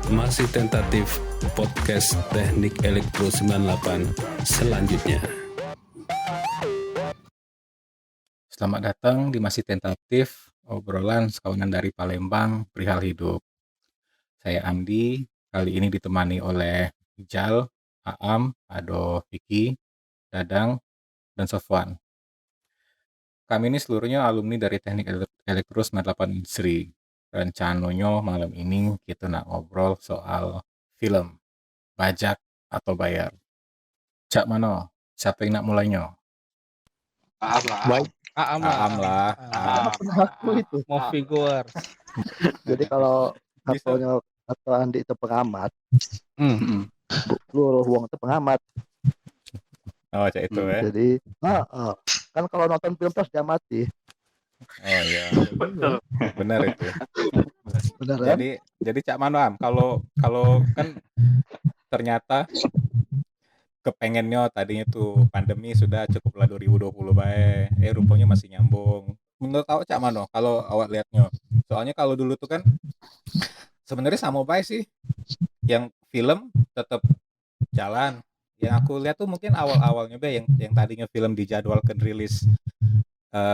Masih tentatif podcast Teknik Elektro 98 selanjutnya. Selamat datang di Masih Tentatif, obrolan sekawanan dari Palembang perihal hidup. Saya Andi, kali ini ditemani oleh Ijal, Aam, Ado, Vicky, Dadang, dan Sofwan. Kami ini seluruhnya alumni dari Teknik Elektro 98 Industri. Rencananya malam ini kita nak ngobrol soal film, bajak atau bayar. Cak mano? Siapa yang nak mulainya? Baik, Aam lah. Aku itu. mau figure. Jadi kalau Bisa. katanya atau Andi itu pengamat, Hmm. seluruh uang itu pengamat. Oh, cak itu ya. Jadi, kan kalau nonton film terus dia mati. Oh iya, Betul. benar itu. Benar kan? Jadi Cak Mano Am, kalau kan ternyata kepengennya tadinya tuh pandemi sudah cukuplah 2020 bae. Rupanya masih nyambung. Menurut awak Cak Mano, kalau awak lihatnya, soalnya kalau dulu tuh kan sebenarnya sama bae sih. Yang film tetap jalan. Yang aku lihat tuh mungkin awal-awalnya be yang tadinya film dijadwalkan rilis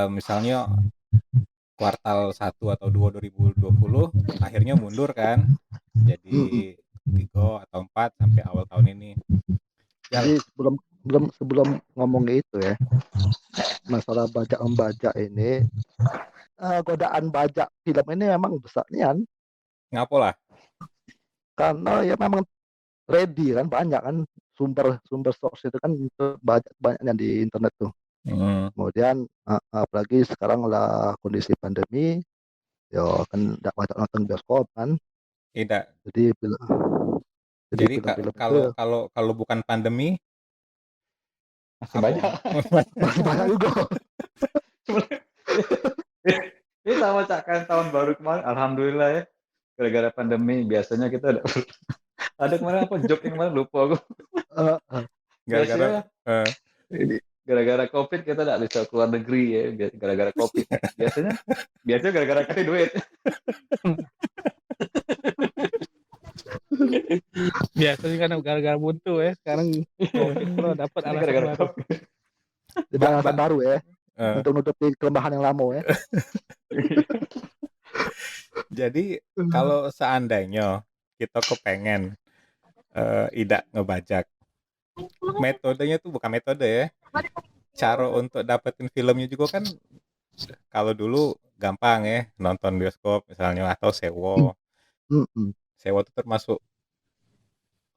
misalnya kuartal 1 atau 2 2020 akhirnya mundur kan jadi 3 atau 4 sampai awal tahun ini. Jadi sebelum ngomong itu ya, masalah bajak membajak ini, godaan bajak film ini memang besar nian, Ngapo lah? karena ya memang ready kan, banyak kan sumber source itu kan banyaknya di internet tuh. Kemudian apalagi sekarang lah kondisi pandemi, ya kan tidak banyak nonton bioskop kan. Tidak. Jadi Jadi kalau bukan pandemi Masih banyak. masih banyak juga. Ini sama Cak kan tahun baru kemarin, alhamdulillah ya. Gara-gara pandemi biasanya kita ada kemarin apa joke yang kemarin lupa aku. Gara-gara COVID kita tidak bisa keluar negeri ya, gara-gara COVID. Biasanya gara-gara kasih duit. Biasanya kan gara-gara buntu ya, sekarang COVID Pro dapat Ini alasan gara-gara baru. COVID. Jadi alasan baru ya, untuk nutupi kelemahan yang lama ya. Jadi kalau seandainya kita kepengen tidak ngebajak, metodenya tuh bukan metode ya, cara untuk dapetin filmnya juga kan kalau dulu gampang ya, nonton bioskop misalnya atau sewa. Sewa tuh termasuk,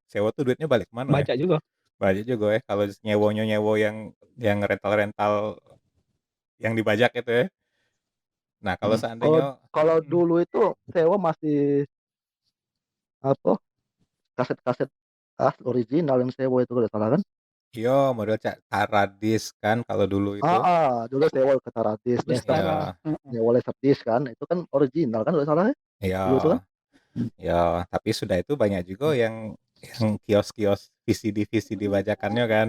sewa tuh duitnya balik mana Baca ya? juga. Baca juga ya, kalau nyewo yang rental yang dibajak itu ya. Nah kalau seandainya Kalau dulu itu sewa masih apa, kaset-kaset original yang sewa itu kalau salah kan. iya model Taradis kan kalau dulu itu. Dulu sewa ke Taradis, nyewa Laserdisc kan, itu kan original kan kalau salah ya. Iya. Dulu itu kan. Ya, tapi sudah itu banyak juga yang kios-kios VCD bajakannya kan.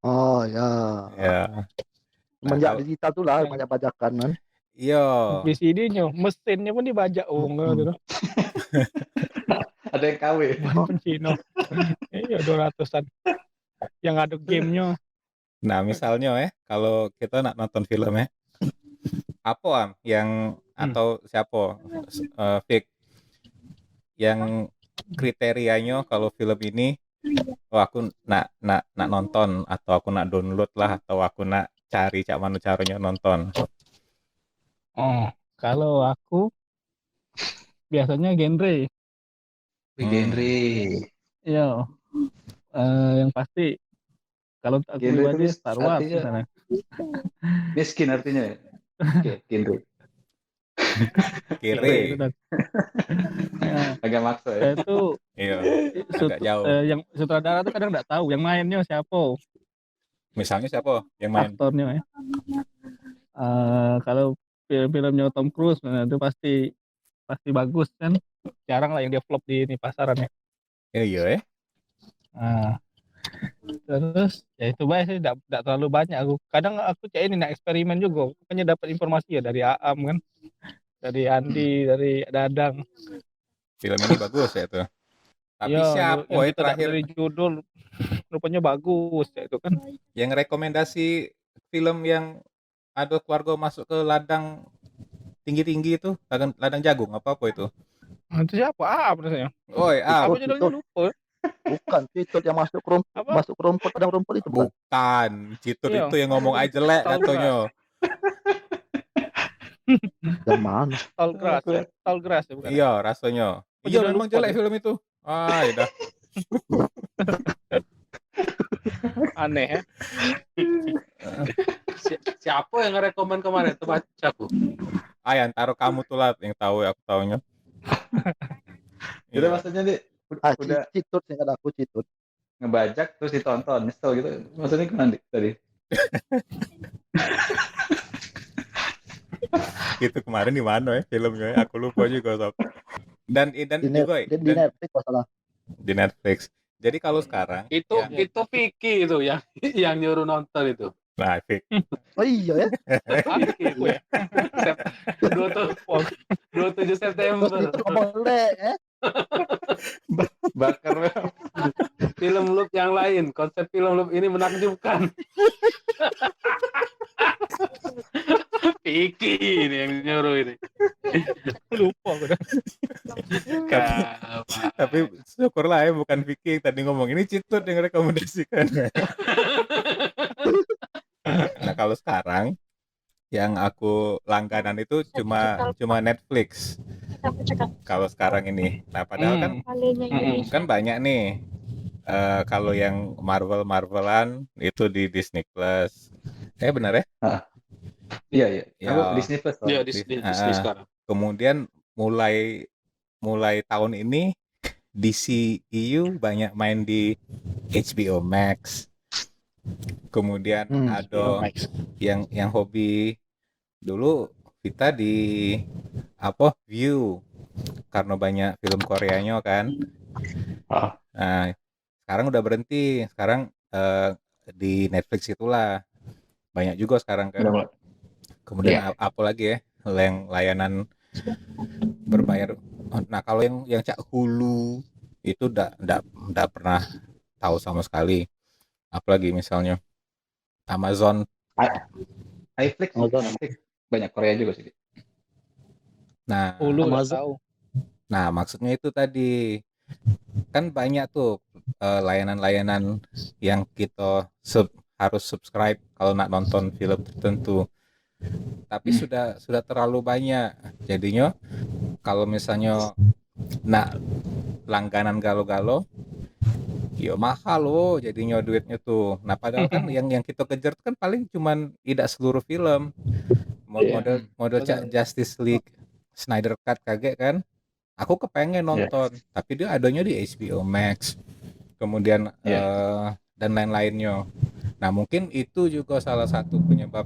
Oh ya. Ya. Semenjak digital tuh lah banyak bajakan kan. Iya. VCD-nya, mesinnya pun dibajak gitu. Ada yang KW. Walaupun Cino. Iya 200-an. Yang ada gamenya. Nah, misalnya kalau kita nak nonton film apa yang atau siapa Vic yang kriterianya kalau film ini aku nak nonton atau aku nak download lah atau aku nak cari cak mana caranya nonton. Oh, kalau aku biasanya genre. Genre. Iya. Yang pasti kalau aku pribadi Star Wars misalnya. Miskin artinya. Oke, genre. Kiri. Agak maksa ya. Itu iya. Agak jauh. Yang sutradara tuh kadang nggak tahu yang mainnya siapa. Misalnya siapa yang main? Aktornya ya. Kalau film-filmnya Tom Cruise itu pasti bagus kan. Jarang lah yang dia flop di pasaran ya. Iya ya. Terus ya itu baik sih, tidak terlalu banyak aku. Kadang aku cek ini eksperimen juga. Makanya dapat informasi ya dari Aam kan. Dari Andi, dari Dadang. film ini bagus ya tuh. Tapi Iya, siapa yang ya kita lihat terakhir dari judul rupanya bagus ya itu kan. yang rekomendasi film yang ada keluarga masuk ke ladang tinggi-tinggi itu, ladang jagung apa itu? Itu siapa? Apa rasanya? Oi, Apa Citut, judulnya Citut. lupa. Bukan Citut yang Apa? masuk ke rumput, padang rumput itu bukan. bukan. Citur Iya. itu yang ngomong aja jelek katanya. Yang mana? Tallgrass. Aku lihat. Tallgrass ya bukan? Iya, rasanya. Apa Iya, judulnya memang lupa jelek tuh. film itu. Ah, ya dah. Aneh ya. Siapa yang ngerekomen kemarin tuh baca aku. Yang taruh kamu tuh lah yang tahu, aku taunya. Itu Iya. maksudnya dia udah Citut, singkat aku Citut. ngebajak terus ditonton, nyesel gitu. Maksudnya gimana tadi? Itu kemarin di mana ya filmnya? Aku lupa juga sob. Dan Di juga di Netflix masalah. di Netflix. Jadi kalau sekarang Itu ya, itu Vicky itu yang nyuruh nonton itu. nah, Fik. Oh iya ya. Vicky itu ya. 27 September. Terus itu ngomong ya. Bakar Film loop yang lain. Konsep film loop ini menakjubkan. Vicky ini yang nyuruh ini. Lupa aku dah. Tapi syukurlah ya bukan Vicky yang tadi ngomong, ini Citut yang rekomendasikan. Nah, kalau sekarang yang aku langganan itu cuma Netflix. Kalau sekarang ini. Nah, padahal kan banyak nih. Kalau yang Marvelan itu di Disney Plus. Benar ya? Iya. Ya. Aku Disney Plus. Iya, di sekarang. Kemudian mulai tahun ini DCEU banyak main di HBO Max. Kemudian ada yang hobi dulu kita di View karena banyak film Koreanya kan. Nah, sekarang udah berhenti. Sekarang di Netflix itulah banyak juga sekarang kan. Kemudian apa lagi ya yang layanan berbayar. Nah, kalau yang cak Hulu itu enggak pernah tahu sama sekali. Apalagi misalnya Amazon, iFlix banyak Korea juga sih. nah Hulu nggak Amazon. tahu. nah maksudnya itu tadi kan banyak tuh layanan-layanan yang kita harus subscribe kalau nak nonton film tertentu, tapi sudah terlalu banyak, jadinya kalau misalnya nak langganan galo-galo ya mahal loh jadinya duitnya tuh. Nah, padahal kan yang kita kejar kan paling cuman tidak seluruh film. Model Justice League Snyder Cut kaget kan. Aku kepengen nonton, tapi dia adanya di HBO Max. Kemudian dan lain-lainnya. Nah, mungkin itu juga salah satu penyebab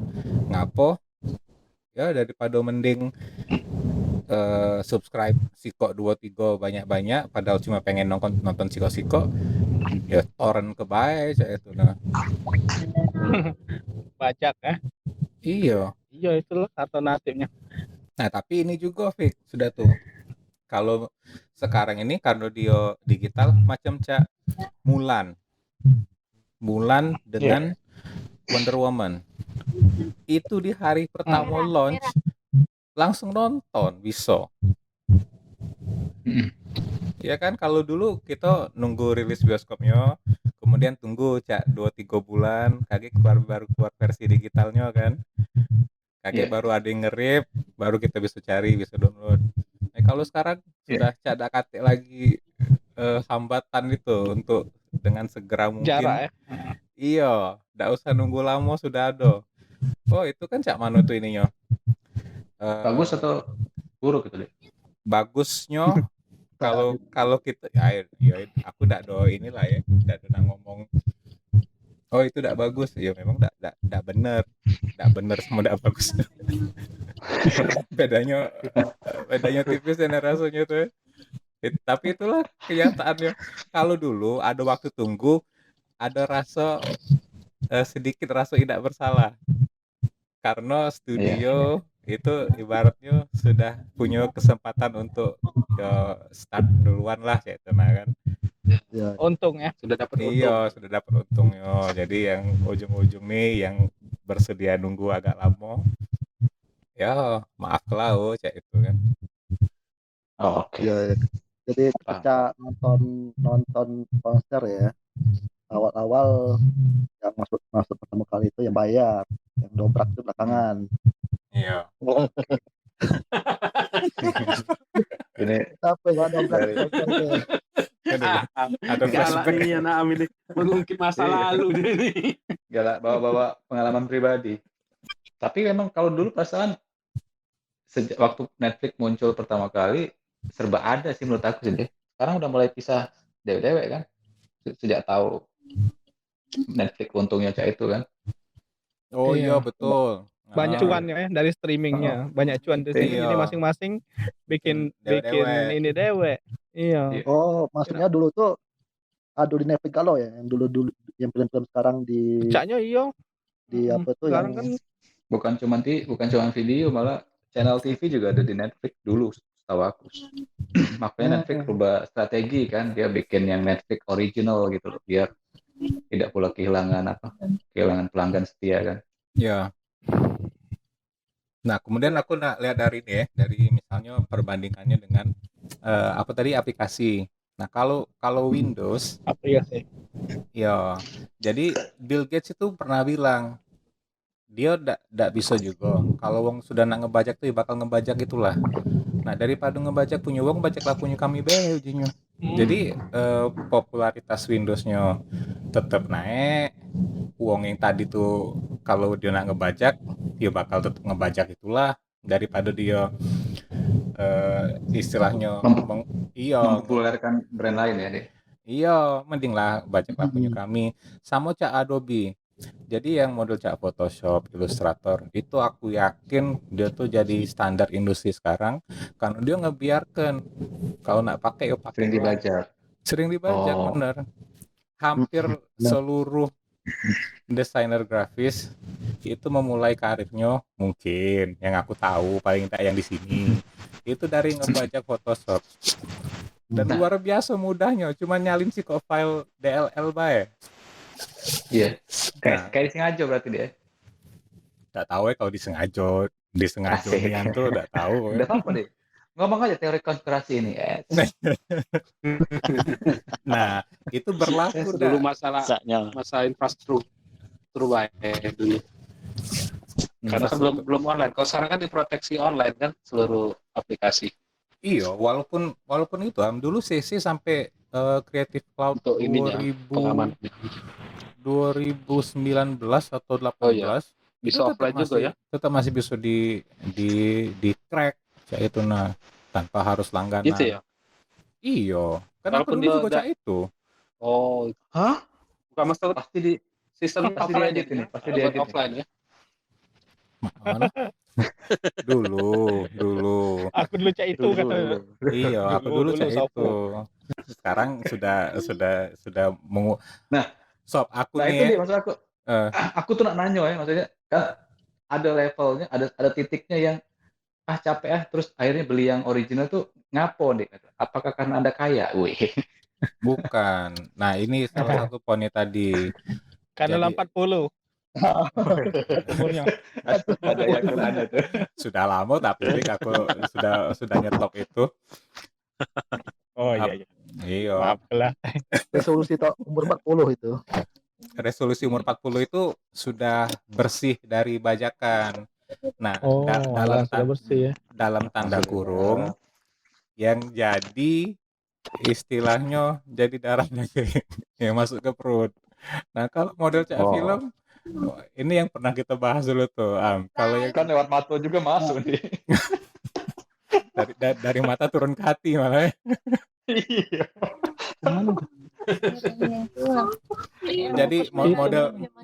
ngapo ya daripada mending subscribe Siko 2-3 banyak-banyak padahal cuma pengen nonton Siko ya torrent kebae itu nah. Bajak ya. Iya, Itulah alternatifnya. nah tapi ini juga Fik sudah tuh kalau sekarang ini karena dia digital macam Mulan dengan Wonder Woman itu di hari pertama launch langsung nonton bisa. Ya kan, kalau dulu kita nunggu rilis bioskopnya, kemudian tunggu 2-3 bulan, kaget baru keluar versi digitalnya kan. Kaget baru ada yang nge-rip, baru kita bisa cari, bisa download. Nah, kalau sekarang sudah ada kate lagi hambatan itu untuk dengan segera mungkin. Jarak ya. Iya, enggak usah nunggu lama sudah ada. Oh, itu kan cak mano tuh ininya. Bagus atau buruk itu deh? Bagusnya kalau kita ya aku enggak do inilah ya, enggak do ngomong oh itu enggak bagus. Ya memang enggak benar sama enggak bagus. bedanya tipis ya rasanya tuh. Tapi itulah kenyataannya. Kalau dulu ada waktu tunggu, ada sedikit rasa tidak bersalah. Karena studio itu ibaratnya sudah punya kesempatan untuk start duluan lah kayak itu nah kan. Ya, Untung ya. Sudah dapat untung. Iya, sudah dapat untungnya. Jadi yang ujung-ujung nih yang bersedia nunggu agak lama, ya maaf lah cek itu kan. Oh, oke. ya. Jadi Paham. ketika nonton konser ya, awal-awal yang masuk pertama kali itu yang bayar, yang dobrak itu belakangan. Iya. Ini Tapi nggak dobrak dari konser itu. Ada Galak flashback. ini ya Naam ini. Mengungkit masa Iya. lalu dia ini. galak bawa-bawa pengalaman pribadi. Tapi memang kalau dulu perasaan sejak waktu Netflix muncul pertama kali serba ada sih menurut aku sih. Sekarang udah mulai pisah dewek-dewek kan. Sejak tahu Netflix untungnya kayak itu kan. Oh iya Iya. betul. Banyak cuannya ya dari streamingnya. Banyak cuan di sini. Iya. Jadi masing-masing bikin Dewek-dewek. ini dewek. Iya. Iya. Oh, maksudnya dulu tuh adu di Netflix kalau ya, yang dulu yang film-film sekarang di Pecahnya iya. apa tuh Sekarang yang kan bukan cuma video, malah channel TV juga ada di Netflix dulu setahu aku. Makanya Netflix rubah strategi kan, dia bikin yang Netflix original gitu loh, biar tidak pula kehilangan pelanggan setia kan. Iya. Nah, kemudian aku lihat dari ini ya, dari misalnya perbandingannya dengan apa tadi aplikasi. Nah, kalau Windows, aplikasi. ya, jadi Bill Gates itu pernah bilang dia ndak bisa juga. Kalau wong sudah nak ngebajak tuh ya bakal ngebajak itulah. Nah, daripada ngebajak punya wong, bajaklah punya kami be ujungnya. Jadi popularitas Windows-nya tetap naik. Uang yang tadi tuh kalau dia nak ngebajak, dia bakal tetap ngebajak itulah daripada dia istilahnya Mempopulerkan brand lain ya deh. Iya, mending lah bajaklah punya kami. Sama cak Adobe. Jadi yang model cak Photoshop, Illustrator itu aku yakin dia tuh jadi standar industri sekarang karena dia ngebiarkan kalau nak pakai ya pakai Sering dibajak. Sering dibajak Oh. bener. Hampir seluruh desainer grafis itu memulai karirnya mungkin yang aku tahu paling tak yang di sini itu dari ngebajak Photoshop. Dan luar biasa mudahnya, cuma nyalin sih kok file DLL bae. Iya. Kayak disengaja berarti dia. Nggak tahu ya kalau disengaja nian tuh nggak tahu. Udah apa deh? Ngomong aja teori konspirasi ini. Nah, itu berlaku Dulu masalah infrastruktur baik dulu. Karena kan belum online. Kalau sekarang kan diproteksi online kan seluruh aplikasi. Iya, walaupun itu dulu CC sampai Creative Cloud Untuk ininya, 2019 atau 18 Oh, iya. Bisa offline juga ya. Tetap masih bisa di crack kayak itu nah tanpa harus langganan. Gitu ya. Iya, kan aku Walaupun dulu dia juga cak itu. Oh, Hah? bukan masalah Pasti di sistem pasti offline diedit ini, pasti buat diedit offline ya. Mana? dulu. Aku dulu cak itu kan. Iya, aku dulu cak Sopo. itu. Sekarang sudah Nah, sob aku Nah nih itu ya. dia maksud aku. Aku tuh nak nanya ya, maksudnya kan ada levelnya, ada titiknya yang capek terus akhirnya beli yang original tuh ngapo deh. Apakah karena Anda kaya? Wih. Bukan. Nah, ini salah satu poinnya tadi. Karena Jadi- 40. Umurnya. Ada yang Anda tuh. Sudah lama tapi aku sudah nyetop itu. Oh iya. Iya. Maaf lah. resolusi umur 40 itu. Resolusi umur 40 itu sudah bersih dari bajakan. Nah, sudah bersih ya. dalam tanda kurung yang jadi istilahnya jadi darahnya yang masuk ke perut. Nah, kalau model cak film ini yang pernah kita bahas dulu tuh, kalau yang Kan lewat mata juga masuk nih. dari mata turun ke hati malah. Iya. Jadi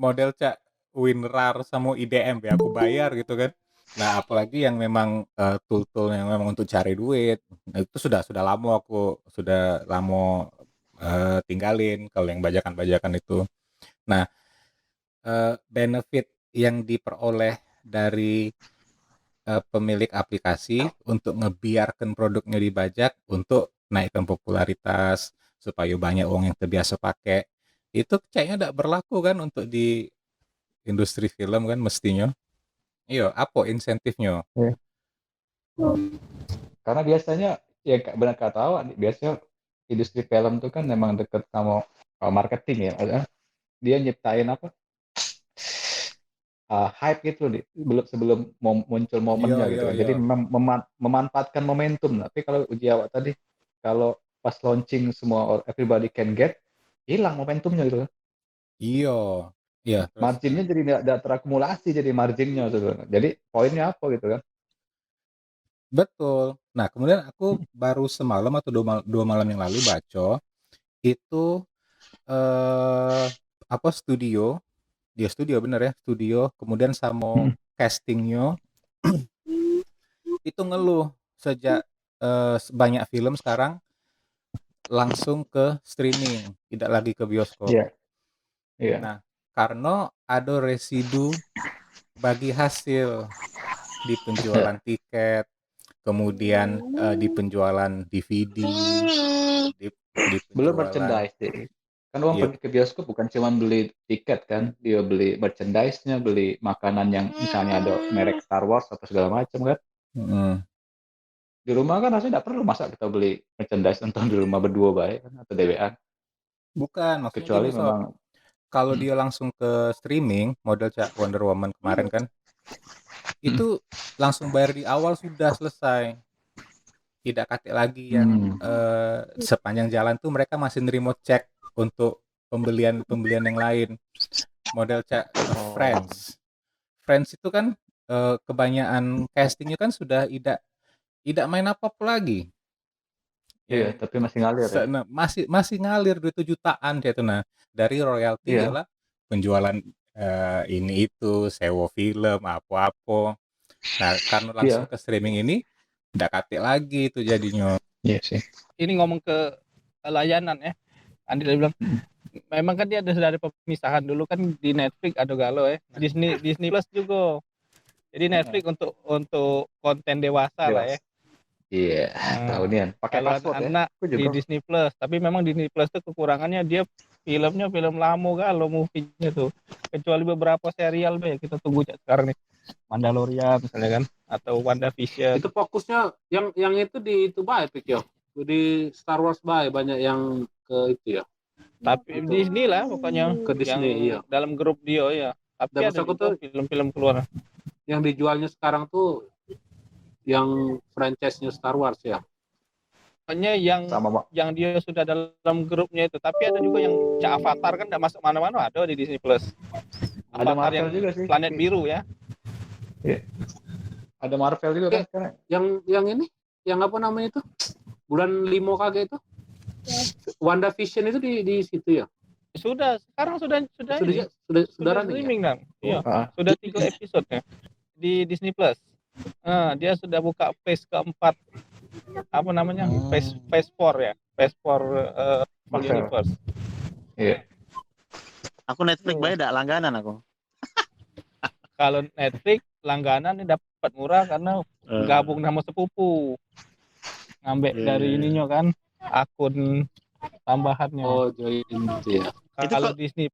model cak WinRAR sama IDM ya aku bayar gitu kan. Nah, apalagi yang memang tool yang memang untuk cari duit. Nah, itu sudah lama aku tinggalin kalau yang bajakan-bajakan itu. Nah, benefit yang diperoleh dari pemilik aplikasi untuk ngebiarkan produknya dibajak untuk naikkan popularitas supaya banyak orang yang terbiasa pakai. Itu kayaknya tidak berlaku kan untuk di industri film kan mestinya. Iya, apa insentifnya? Karena biasanya ya benar kata awak, biasanya industri film tuh kan memang deket sama marketing ya. Dia nyiptain apa? Hype gitu nih sebelum muncul momennya gitu kan. Jadi memang memanfaatkan momentum. Tapi kalau uji awak tadi, kalau pas launching semua everybody can get, hilang momentumnya gitu kan. Iya. Terus Marginnya jadi tidak terakumulasi jadi marginnya gitu. Jadi poinnya apa gitu kan? betul. Nah, kemudian aku baru semalam atau dua malam yang lalu baca itu apa studio, dia studio bener ya, studio kemudian sama castingnya itu ngeluh sejak banyak film sekarang langsung ke streaming, tidak lagi ke bioskop. Iya. Nah, karena ada residu bagi hasil di penjualan tiket, kemudian di penjualan DVD, di Belum penjualan merchandise deh. Kan orang pergi ke bioskop bukan cuma beli tiket kan, dia beli merchandise-nya, beli makanan yang misalnya ada merek Star Wars atau segala macam kan. Di rumah kan harusnya tidak perlu, masa kita beli merchandise nonton di rumah berdua baik kan, atau DWA. Bukan, maksudnya Kecuali gini, Sob. memang Kalau dia langsung ke streaming, model Wonder Woman kemarin kan, itu langsung bayar di awal sudah selesai. Tidak katik lagi yang sepanjang jalan tuh mereka masih nerima cek untuk pembelian yang lain. Model Friends. Friends itu kan kebanyakan castingnya kan sudah tidak main apa-apa lagi. Iya, tapi masih ngalir ya. Masih ngalir duit jutaan kayak itu. Nah, dari royalti ialah penjualan ini itu, sewa film, apa-apa. Nah, karena langsung ke streaming ini tidak katik lagi itu jadinya. Iya sih. Ini ngomong ke layanan ya. Andi tadi bilang memang kan dia sudah ada pemisahan dulu kan di Netflix ada galau ya. Disney Plus juga. Jadi Netflix untuk konten dewasa lah ya. Iya, tahunian. Pakai password anak ya. Di Disney Plus. Tapi memang Disney Plus itu kekurangannya dia filmnya film lama kalau movie-nya tuh. Kecuali beberapa serial ya kita tunggu sekarang nih. Mandalorian misalnya kan atau WandaVision. Itu fokusnya yang itu di itu baik ya. Di Star Wars banyak yang ke itu ya. Tapi Disney lah pokoknya ke Disney yang dalam grup dia ya. Tapi ada juga film-film keluar. Yang dijualnya sekarang tuh yang franchise-nya Star Wars ya. Pokoknya yang dia sudah dalam grupnya itu. Tapi ada juga yang Avatar kan tidak masuk mana-mana, ada di Disney Plus. Ada Avatar Marvel yang juga sih. Planet Biru ya. Iya. Ada Marvel juga kan sekarang. Yang ini, yang apa namanya itu? Bulan 5 kagak itu? WandaVision itu di situ ya? Sekarang sudah streaming kan? Iya. Sudah 3 episode ya di Disney Plus. Dia sudah buka phase keempat. Apa namanya? Phase 4 ya. Phase 4 Universe. Iya. Aku Netflix bayar langganan aku. Kalau Netflix langganan ini dapat murah karena gabung sama sepupu. Ngambil dari ininya kan akun tambahannya. Oh, join itu ya. Kalau Disney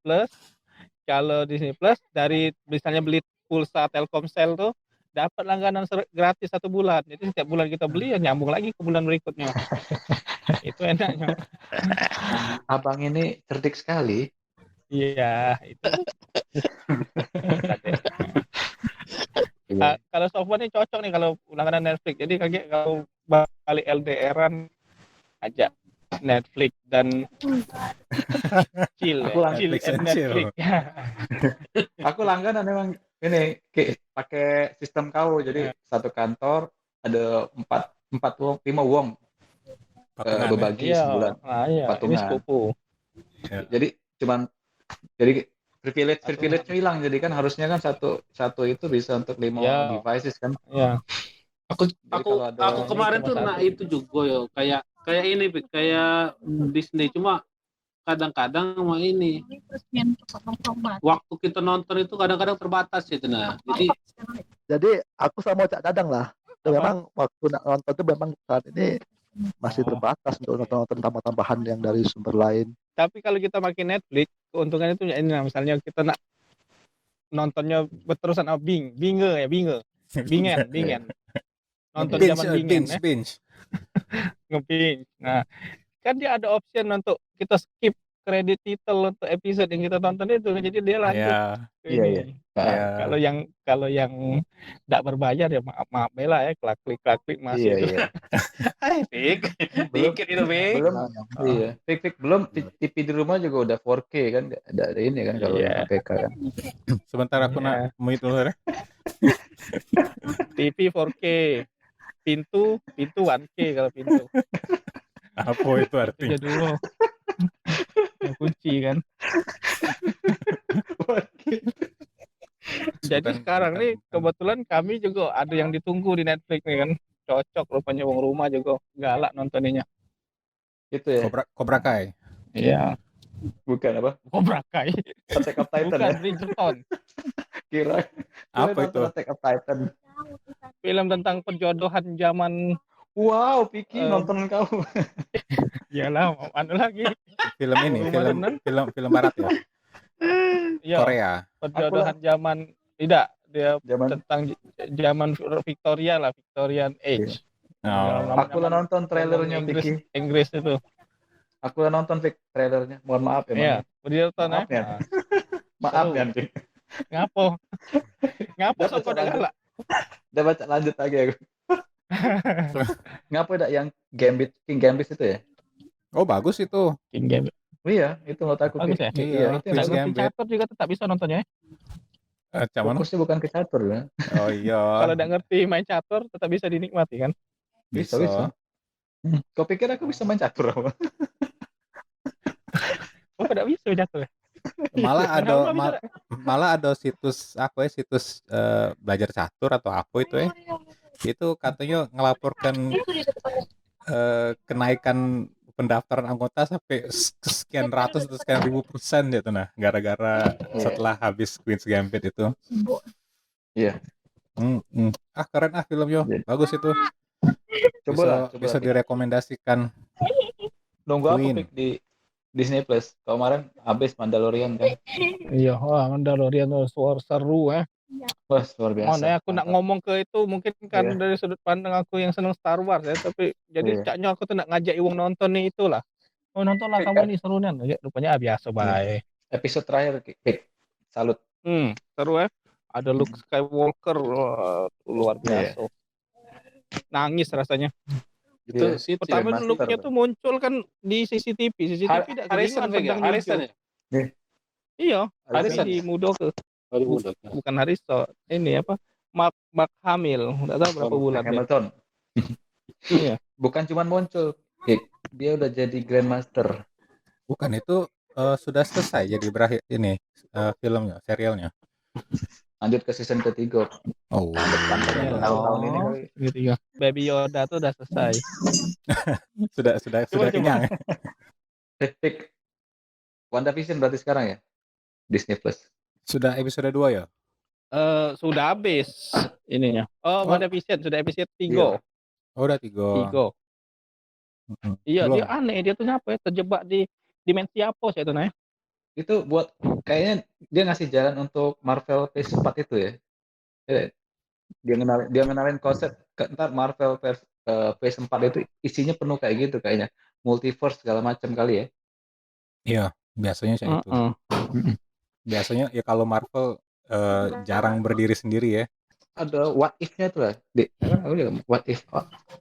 Plus dari misalnya beli pulsa Telkomsel tuh dapat langganan gratis 1 bulan. Jadi setiap bulan kita beli ya nyambung lagi ke bulan berikutnya. Itu enaknya. Abang ini cerdik sekali. Iya, itu. Kalau software ini cocok nih kalau langganan Netflix. Jadi kayak kalau balik LDR-an aja Netflix dan chill. Netflix. Aku langganan memang ini pakai sistem kau. Jadi satu kantor ada 5 wong berbagi sebulan. Ini sepupu. Jadi privilege-nya hilang. Jadi kan harusnya kan satu itu bisa untuk 5 devices kan. Iya. Aku kemarin tuh itu juga ya kayak ini kayak Disney, cuma kadang-kadang mau ini waktu kita nonton itu kadang-kadang terbatas ya nah. Jadi aku sama Cak Dadang lah. Memang waktu nonton itu memang saat ini masih terbatas untuk nonton tambah-tambahan yang dari sumber lain. Tapi kalau kita pakai Netflix, keuntungannya itu ini lah, misalnya kita nak nontonnya berterusan binge. Nonton zaman binge. Nge-binge. Nah, kan dia ada option untuk kita skip kredit title untuk episode yang kita tonton itu, jadi dia lanjut. Iya. Kalau yang tidak berbayar ya maaf bela ya, klik masih. Iya. Dikit itu belum. Iya. Belum TV di rumah juga udah 4K kan, ada ini kan kalau yang APK kan. Sebentar aku nak mute dulu ya. TV 4K. Pintu 1K kalau pintu. Apa itu artinya? Dulu. Kunci kan. Jadi sekarang nih kebetulan kami juga ada yang ditunggu di Netflix nih kan. Cocok rupanya wong rumah juga galak nontoninnya. Itu ya. Cobra Kai. Iya. Bukan apa? Cobra Kai. Attack of Titan. Bukan Bridgerton. Kira apa itu? Attack of Titan. Film tentang perjodohan zaman. Wow, Piki nonton kamu. Iyalah, anu lagi. Film ini, film barat ya. Iya. Korea. Perjodohan zaman tidak, dia tentang zaman Victoria lah, Victorian Age. Aku lah nonton trailernya Inggris itu. Aku lah nonton trailernya. Mohon maaf ya. Iya, Bridgerton ya. Maaf ya. Ngapo sok pada galak. Udah baca lanjut lagi aku. Ngapa dak yang King Gambit itu ya? Oh bagus itu. King Gambit. Oh iya, itu menurut aku. Bagus ya? Iya, itu yang catur juga tetap bisa nontonnya ya. Fokusnya bukan ke catur ya. Oh iya. Kalau tidak ngerti main catur tetap bisa dinikmati kan? Bisa. Kau pikir aku bisa main catur apa? Oh, tidak bisa catur ya? Malah ada situs belajar catur atau apa itu ya. Itu katanya ngelaporkan kenaikan pendaftaran anggota sampai sekian ratus atau sekian ribu % gitu nah, gara-gara setelah habis Queen's Gambit itu. Iya. Keren filmnya, bagus itu. Coba bisa direkomendasikan. Nunggu apa di Disney Plus? Kemarin habis Mandalorian kan? Iya, Mandalorian seru ya. Wah, luar biasa. Mana aku nak ngomong ke itu mungkin kan dari sudut pandang aku yang senang Star Wars ya, tapi jadi caknya aku tuh nak ngajak Iwong nonton nih itulah. Oh nontonlah kamu nih seru nih. Ya, rupanya biasa baik. Episode terakhir salut. Seru ya. Ada Luke Skywalker luar biasa. Nangis rasanya. Itu pertama Luke-nya tuh muncul kan di CCTV tidak Harrison ya? Iya, Harrison di Mudoke. Bukan Harrison, ini apa? Mark Hamill, enggak tahu berapa bulan Hamilton. Iya. Bukan cuma muncul, dia udah jadi Grandmaster. Bukan itu sudah selesai jadi berakhir ini filmnya, serialnya. Lanjut ke season ketiga. Tahun ini ketiga. Baby Yoda tuh udah selesai. sudah kenyang. Pick WandaVision berarti sekarang ya? Disney Plus. Sudah episode 2 ya? Sudah habis ininya. WandaVision sudah episode 3. Oh, udah 3. Iya, dia aneh, dia tuh nyapa ya, terjebak di dimensi apa sih itu namanya? Itu buat kayaknya dia ngasih jalan untuk Marvel Phase 4 itu ya. Dia ngenalin konsep ntar Marvel Phase 4 itu isinya penuh kayak gitu kayaknya. Multiverse segala macam kali ya. Iya, biasanya kayak itu. Biasanya ya kalau Marvel jarang berdiri sendiri ya. Ada what if-nya tuh lah. What if.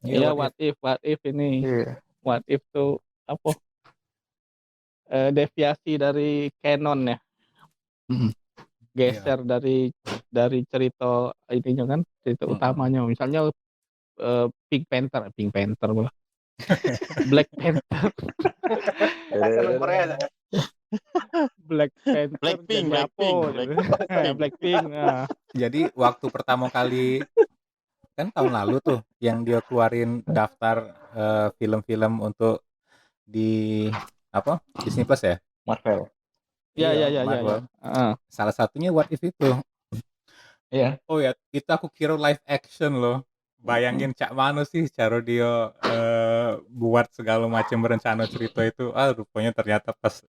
Iya, what if ini. Iya. What if tuh apa? Deviasi dari canon ya. Geser dari cerita ininya kan, cerita utamanya. Misalnya Pink Panther malah. Black Panther. Blackpink. Nah. Jadi waktu pertama kali kan tahun lalu tuh yang dia keluarin daftar film-film untuk apa Disney Plus ya? Marvel. Iya. Marvel. Salah satunya What If itu. Iya. Oh ya, itu aku kira live action loh. Bayangin Cak Mano sih cara dia buat segala macam rencana cerita itu. Rupanya ternyata pas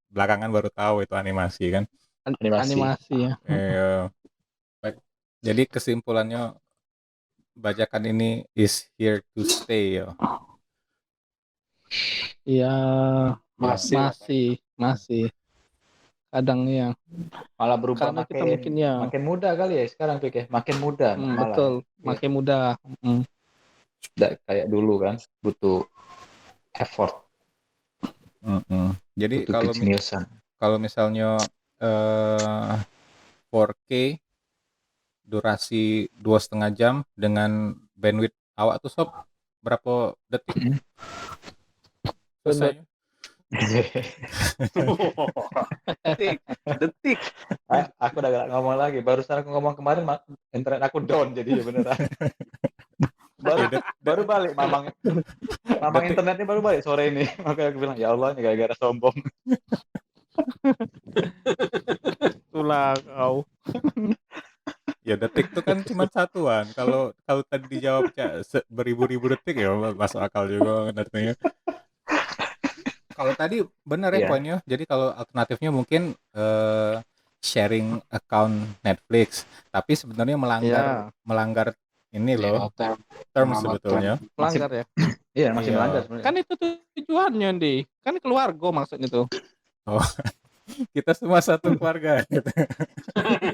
belakangan baru tahu itu animasi kan. Animasi ya. Baik. Jadi kesimpulannya bajakan ini is here to stay ya. Iya, Masih. Kadang ya. Malah berubah Karena kita mungkin ya. makin muda kali ya sekarang pikir, makin muda malah. Betul, makin mudah. Tidak kayak dulu kan, butuh effort. Jadi butuh kalau misalnya 4K durasi 2,5 jam dengan bandwidth awak tuh sob berapa detik? Selesai. Detik. Aku udah gak ngomong lagi. Barusan aku ngomong kemarin, internet aku down jadi ya beneran. baru balik mamang internetnya baru balik sore ini. Makanya aku bilang ya Allah ini gara-gara sombong. Itulah kau. Ya detik tuh kan cuma satuan. Kalau tadi dijawab beribu-ribu detik ya masuk akal juga artinya. Kalau tadi benar ya poinnya. Jadi kalau alternatifnya mungkin sharing account Netflix, tapi sebenarnya melanggar ini loh term sebetulnya. Melanggar ya. Iya masih melanggar sebenarnya. Kan itu tujuannya Di. Kan keluarga maksudnya tuh. Oh, kita semua satu keluarga gitu.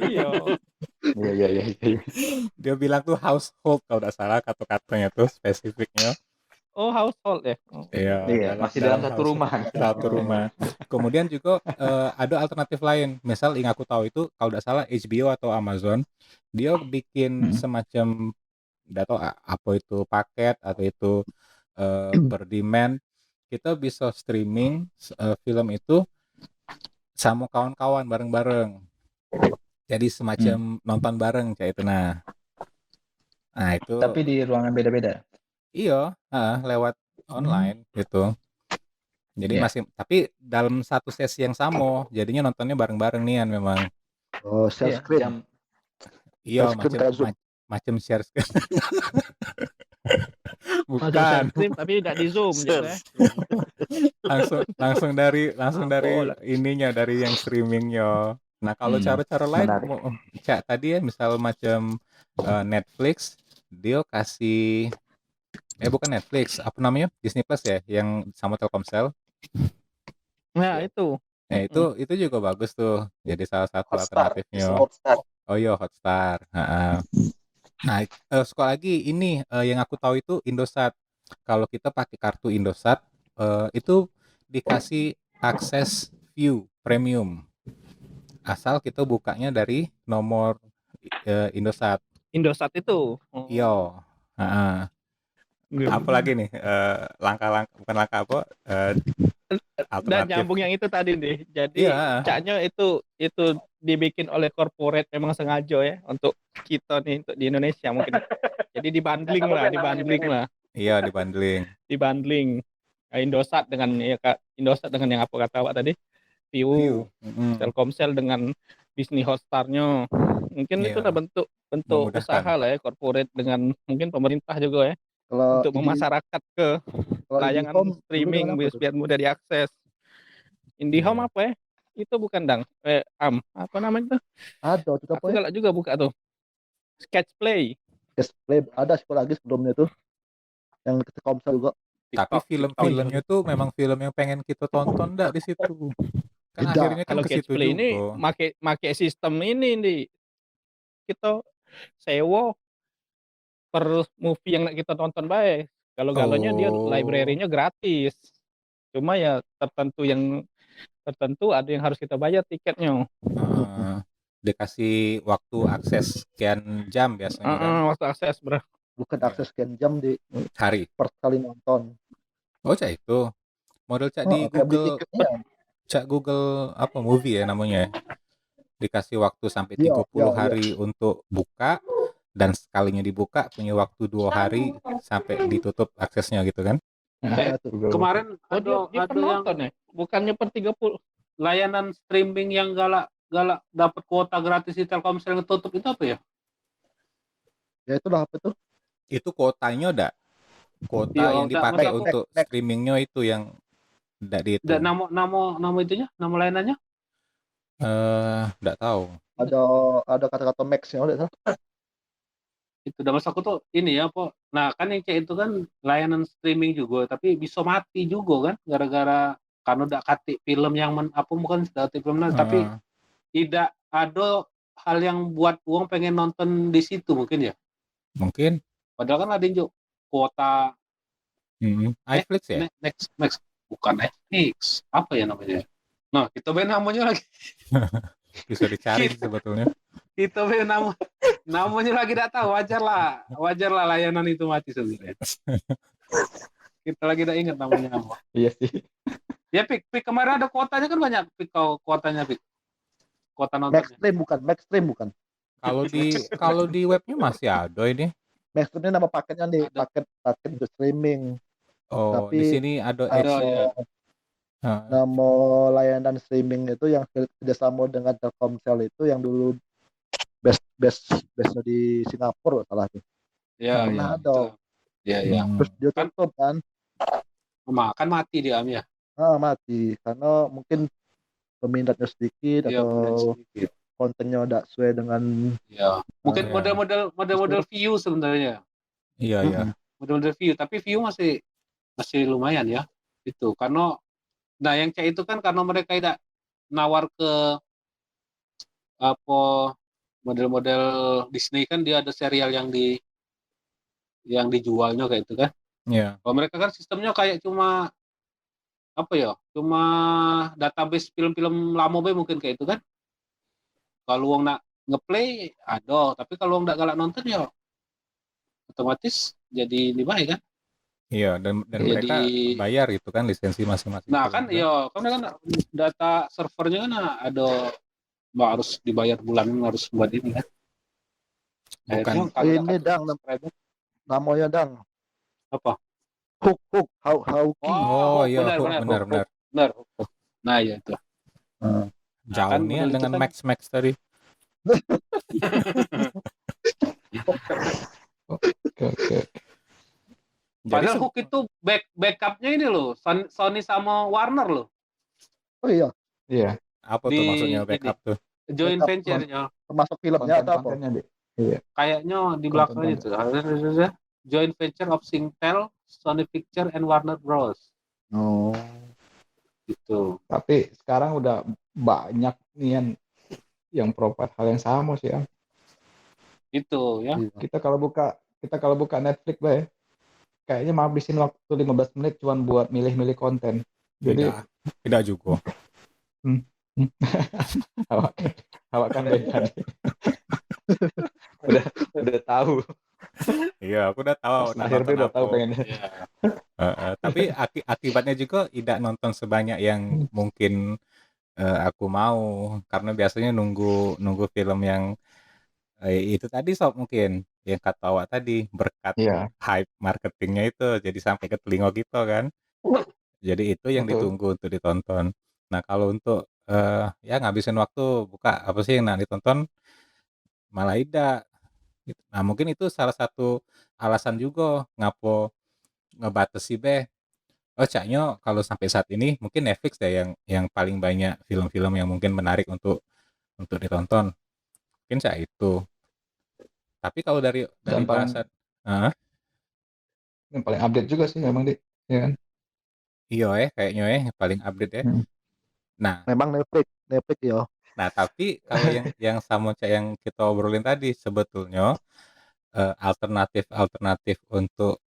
Iya. Dia bilang tuh household kalau tidak salah kata-katanya tuh spesifiknya. Oh, household ya. Iya, masih dalam satu rumah. Satu rumah. Kemudian juga ada alternatif lain. Misal yang aku tahu itu kalau tidak salah HBO atau Amazon, dia bikin semacam tidak tahu apa itu paket atau itu berdemand. Kita bisa streaming film itu sama kawan-kawan bareng-bareng. Jadi semacam nonton bareng kayak itu. Nah itu. Tapi di ruangan beda-beda. Iya, lewat online gitu. Jadi masih, tapi dalam satu sesi yang sama, jadinya nontonnya bareng-bareng nian memang. Oh, share screen. Iya, macam share screen. Bukan. Tapi tidak di Zoom ya. langsung dari ininya, dari yang streamingnya. Nah, kalau cara-cara lain Cak tadi ya misal macam Netflix, dia kasih bukan Netflix, apa namanya? Disney Plus ya, yang sama Telkomsel. Nah, itu. Itu juga bagus tuh. Jadi salah satu alternatifnya. Oh iya, Hotstar. Nah, sekali lagi ini yang aku tahu itu Indosat. Kalau kita pakai kartu Indosat, itu dikasih akses view premium. Asal kita bukanya dari nomor Indosat. Indosat itu. Iya. Apalagi nih langkah-langkah, bukan langkah apa? Dan nyambung yang itu tadi nih. Jadi caknya itu dibikin oleh corporate memang sengaja ya untuk kita nih, untuk di Indonesia mungkin. Jadi dibundling lah. Iya, dibundling. Indosat dengan yang apa kata Pak tadi? View. Telkomsel dengan Disney Hotstar-nya. Mungkin itu udah bentuk usaha lah ya, corporate dengan mungkin pemerintah juga ya. Untuk memasyarakat ke layanan streaming biar mudah diakses. IndiHome apa ya? Itu bukan apa namanya tuh? Ada juga buka tuh. Sketchplay ada sekolah lagi sebelumnya tuh. Yang Telkomsel juga. Tapi film-filmnya tuh memang film yang pengen kita tonton di situ. Kan akhirnya kan ke situ juga. Ini make sistem ini nih. Kita sewa per movie yang kita tonton baik. Kalau galanya dia library-nya gratis. Cuma ya tertentu ada yang harus kita bayar tiketnya. Dikasih waktu akses sekian jam biasanya kan. Waktu akses bukan akses sekian jam di hari per kali nonton. Oh, Cak itu model Cak di Google. Cak Google apa movie ya namanya. Dikasih waktu sampai 30 hari untuk buka. Dan sekalinya dibuka punya waktu 2 hari sampai ditutup aksesnya gitu kan? Kemarin dia ada yang penonton ya, bukannya per 30 layanan streaming yang galak dapat kuota gratis di Telkomsel yang tutup itu apa ya? Ya itu lah apa tuh? Itu kuotanya udah kuota Iya, yang udah, dipakai maksud aku untuk streamingnya itu yang tidak udah dihitung. nama itunya, nama layanannya? Nggak tahu. Ada kata-kata max-nya udah tuh. Itu udah masuk aku tuh ini ya, Po. Nah, kan yang kayak itu kan layanan streaming juga, tapi bisa mati juga kan gara-gara kan udah kati film yang bukan sudah kati film tapi tidak ada hal yang buat uang pengen nonton di situ mungkin ya. Mungkin. Padahal kan ada yang kuota iFlix ya? Max bukan Netflix. Apa ya namanya? Nah, kita main namanya lagi. Bisa dicari sebetulnya. Kita main namanya lagi tidak tahu. Wajar lah layanan itu mati sebenarnya. Kita lagi tidak ingat namanya apa. Iya sih. Ya, Pik kemarin ada kuotanya kan banyak, Pik, kuotanya, Pik. Kuota nontonnya. Maxstream bukan. Kalau di webnya masih ada ini. Maxstream ini nama paketnya nih, paket untuk streaming. Oh, tapi di sini ada ya. Nama layanan streaming itu yang kerjasama dengan Telkomsel itu yang dulu base di Singapura salah tuh. Iya, ada. Iya. Terus dia tutup kan. Kan mati dia, Am ya. Mati karena mungkin peminatnya sedikit atau kontennya tidak sesuai dengan. Iya. Mungkin model view sebenarnya. Iya. Model view, tapi view masih lumayan ya. Itu karena yang kayak itu kan karena mereka tidak nawar ke model-model Disney kan dia ada serial yang dijualnya kayak itu kan. Iya. Kalau mereka kan sistemnya kayak cuma database film-film lama mungkin kayak itu kan. Kalau uang nak ngeplay ada, tapi kalau uang nggak galak nonton ya otomatis jadi dibayar kan. Iya, dan mereka bayar itu kan lisensi masing-masing. Nah kan iya, kan data servernya kan ada harus dibayar bulanan, harus buat ini kan. Bukan ini Dang, namanya Dang. Apa? Hook Hauki. Oh iya, benar. Nah ya itu. Jauh nih dengan kan Max tadi. Oke. Padahal Hook itu backupnya ini loh, Sony sama Warner loh. Oh iya. Iya. Apa tuh maksudnya backup tuh? Joint venture-nya. Termasuk filmnya atau apa? Iya. Kayaknya di belakangnya itu. Joint venture of Singtel, Sony Picture, and Warner Bros. Oh. Gitu. Tapi sekarang udah banyak nih yang provide hal yang sama sih ya. Itu ya. Kita kalau buka Netflix kayaknya ngabisin waktu 15 menit cuma buat milih-milih konten. Jadi tidak juga. Awak kan beda. udah tahu. Iya, aku udah tahu. Akhirnya udah tahu pengennya. Tapi akibatnya juga tidak nonton sebanyak yang mungkin aku mau, karena biasanya nunggu film yang itu tadi mungkin yang kata awak tadi berkat hype marketingnya itu jadi sampai ke telinga kita kan. Jadi itu yang ditunggu untuk ditonton. Nah kalau untuk ngabisin waktu buka apa sih yang nak ditonton malah tidak. Nah mungkin itu salah satu alasan juga ngapo ngebatasi caknya kalau sampai saat ini mungkin Netflix deh yang paling banyak film-film yang mungkin menarik untuk ditonton. Mungkin saya itu. Tapi kalau dari bahasan yang paling update juga sih memang ya kan. Iya kayaknya paling update ya. Nah, memang Netflix ya. Nah, tapi kalau yang sama yang kita obrolin tadi sebetulnya alternatif untuk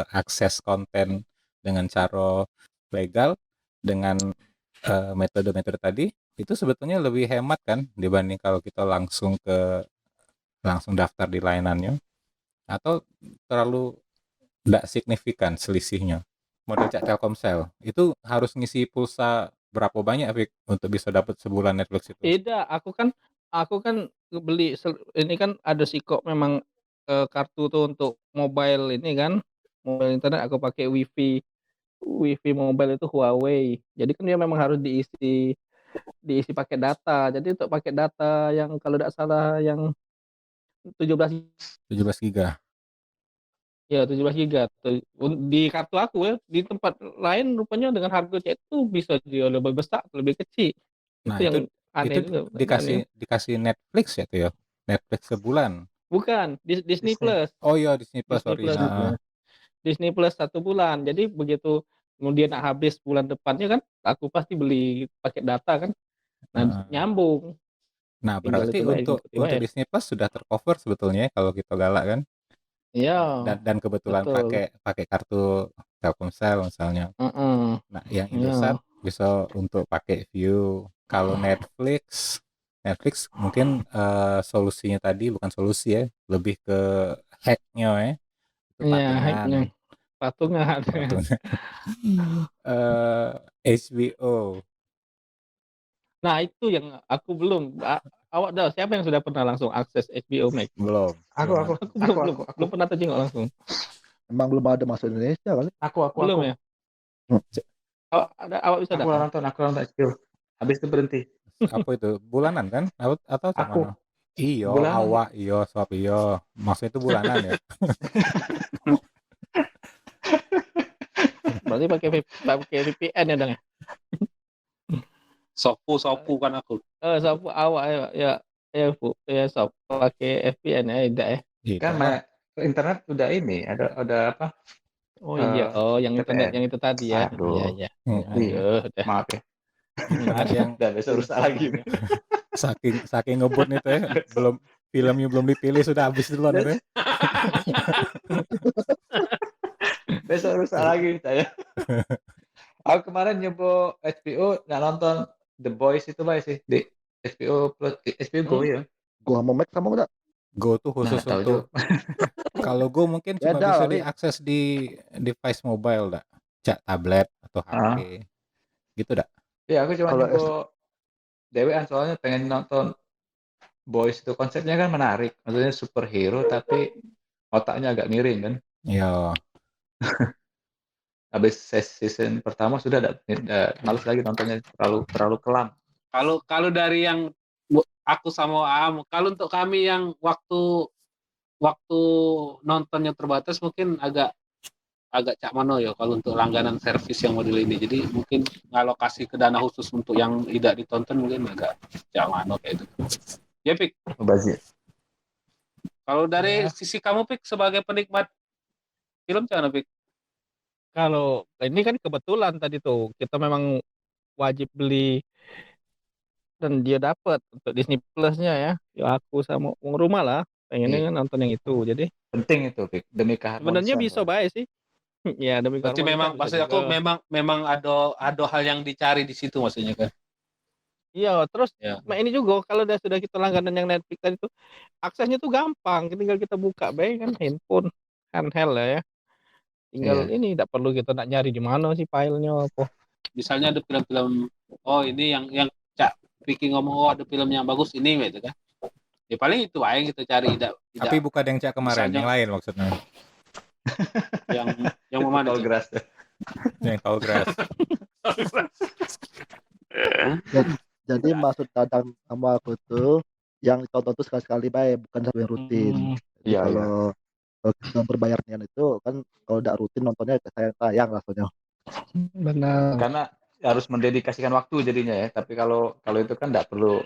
akses konten dengan cara legal dengan metode-metode tadi itu sebetulnya lebih hemat kan dibanding kalau kita langsung daftar di layanannya, atau terlalu tidak signifikan selisihnya. Model cak Telkomsel itu harus ngisi pulsa berapa banyak untuk bisa dapat sebulan Netflix itu? Tidak, aku kan beli ini kan ada sih kok memang kartu tuh untuk mobile ini kan. mobile internet aku pakai wifi mobile itu Huawei. Jadi kan dia memang harus diisi pakai data. Jadi untuk pakai data yang kalau tidak salah yang 17 giga. ya 17 giga di kartu aku ya, di tempat lain rupanya dengan harga cek itu bisa dia lebih besar, lebih kecil. Nah, Itu yang aneh itu juga. dikasih Netflix ya tuh ya. Netflix sebulan. Bukan, Disney Plus. Oh iya, Disney Plus, Disney sorry. Plus. Disney Plus 1 bulan. Jadi begitu kemudian nak habis bulan depannya kan, aku pasti beli pakai data kan. Nah, nyambung. Nah, Tinggal berarti coba untuk ya. Disney Plus sudah tercover sebetulnya kalau kita galak kan. Iya. Dan kebetulan betul. pakai kartu Telkomsel misalnya. Nah, yang Indosat bisa untuk pakai View. Kalau Netflix mungkin solusinya tadi bukan solusi ya, lebih ke hacknya ya. Itu Iya, patungan. hacknya. Patungan. HBO. Nah, itu yang aku belum. Awak dah, siapa yang sudah pernah langsung akses HBO Max? Belum. Aku belum pernah terjenguk langsung. Emang belum ada masuk Indonesia kali. Belum ya? Awak bisa Aku nonton HBO. Habis itu berhenti. Apa itu? Bulanan kan? Atau Aku. mana? Iya, Bulanan. awak, iya, swap iya. Maksudnya itu bulanan ya? Berarti pakai VPN ya, Dang ya? Sopu kan aku. Sopu awak ya sopu pakai VPN ya, tidak ya? Kan internet udah ini, ada apa? Oh iya, yang internet yang itu tadi ya. Aduh. Iya. Udah. Maaf ya. Ada yang udah besok rusak lagi. saking ngebut nih teh, filmnya belum dipilih sudah habis duluan itu. Besok rusak lagi saya. Aku kemarin nyoba HBO nggak nonton The Boys itu baik sih di HBO Plus, HBO Go ya. Go sama Max sama enggak? Go tuh khusus untuk kalau Go mungkin cuma bisa diakses di device mobile dak, tablet atau HP. Gitu dak? Iya, aku cuma nyoba dewean soalnya pengen nonton Boys itu konsepnya kan menarik, maksudnya superhero tapi otaknya agak miring kan. Iya. Habis season pertama sudah males lagi nontonnya, terlalu kelam. Kalau dari yang aku sama Am, kalau untuk kami yang waktu nontonnya terbatas mungkin agak cak mano ya kalau untuk langganan servis yang model ini. Jadi mungkin ngalokasi ke dana khusus untuk yang tidak ditonton mungkin agak cak mano kayak itu. Ya, Pik. Kalau dari sisi kamu, Pik, sebagai penikmat film gimana, Pik? Kalau ini kan kebetulan tadi tuh kita memang wajib beli dan dia dapat untuk Disney Plus-nya ya. Ya aku sama wong rumah lah pengennya kan nonton yang itu. Jadi penting itu, Pik, demi keharmonisan. Sebenarnya bisa baik sih. Ya demi berarti memang maksud aku memang ada hal yang dicari di situ maksudnya kan. Iya, terus ini juga kalau sudah kita langganan yang Netflix tadi itu aksesnya tuh gampang, tinggal kita buka baik kan handphone handheld lah ya. Tinggal ini tidak perlu kita nak nyari di mana sih filenya apa. Misalnya ada film-film ini yang Cak Vicky ngomong ada film yang bagus ini gitu kan. Ya paling itu aja yang kita cari tidak. Tapi bukan yang Cak kemarin, yang lain maksudnya. yang mana? Yang Tallgrass. Jadi maksud Dadang sama aku tuh yang ditonton tuh sekali-sekali baik, bukan sampai rutin. Kalau kita berbayarnya itu kan kalau udah rutin nontonnya sayang rasanya. Benar. Karena harus mendedikasikan waktu jadinya ya. Tapi kalau itu kan tidak perlu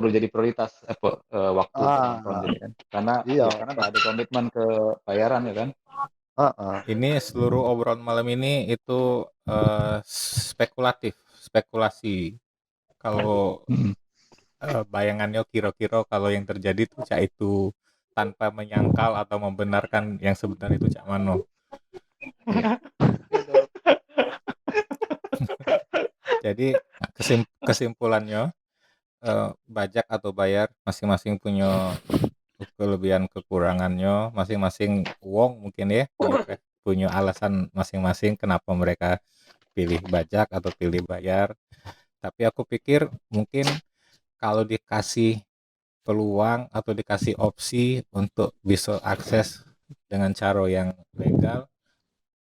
jadi prioritas waktu nonton jadi kan. Karena karena nggak ada komitmen ke bayaran ya kan. Ini seluruh obrolan malam ini itu spekulasi. Kalau bayangannya kira-kira kalau yang terjadi tuh Cak itu tanpa menyangkal atau membenarkan yang sebenarnya itu Cak Mano. Jadi kesimpulannya bajak atau bayar masing-masing punya kelebihan kekurangannya, masing-masing wong mungkin ya punya alasan masing-masing kenapa mereka pilih bajak atau pilih bayar. Tapi aku pikir mungkin kalau dikasih peluang atau dikasih opsi untuk bisa akses dengan cara yang legal,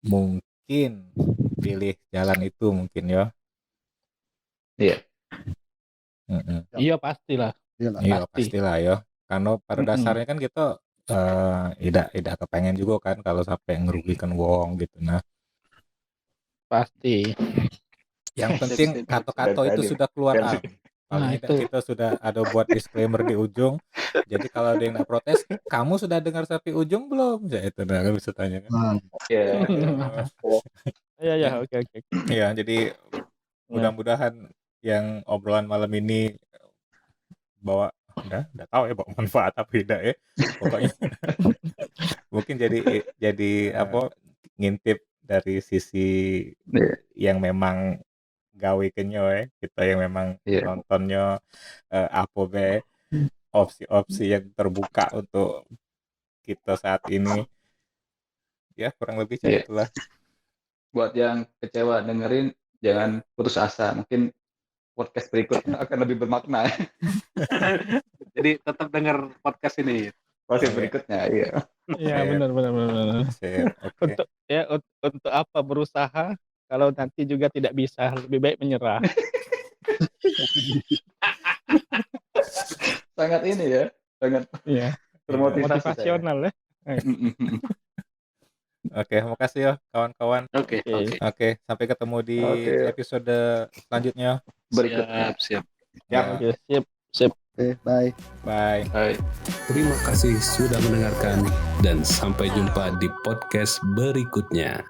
mungkin pilih jalan itu mungkin ya. Iya. Iya pastilah. Iya pastilah ya. Karena pada dasarnya kan kita tidak kepengen juga kan kalau sampai ngerugikan wong gitu. Nah, Pasti. yang penting kata-kata itu sudah keluar. Paling tidak kita sudah ada buat disclaimer di ujung. Jadi kalau ada yang nak protes, kamu sudah dengar sampai ujung belum? Ya itu kan bisa tanya kan. Iya, oke. Iya, jadi mudah-mudahan yang obrolan malam ini bawa udah tahu ya bawa manfaat apa tidak ya. Pokoknya mungkin jadi apa ngintip dari sisi yang memang gawe kenyo ya, kita yang memang nontonnya apa be opsi-opsi yang terbuka untuk kita saat ini ya kurang lebih itulah. Buat yang kecewa dengerin jangan putus asa, mungkin podcast berikutnya akan lebih bermakna. Jadi tetap dengar podcast ini. Podcast berikutnya, iya. Iya benar. Okay. Untuk apa berusaha kalau nanti juga tidak bisa, lebih baik menyerah. Sangat ini ya, sangat motivasional ya. Oke, makasih ya kawan-kawan. Oke. Sampai ketemu di episode selanjutnya. Berikutnya. Siap. Sip. Bye. Terima kasih sudah mendengarkan dan sampai jumpa di podcast berikutnya.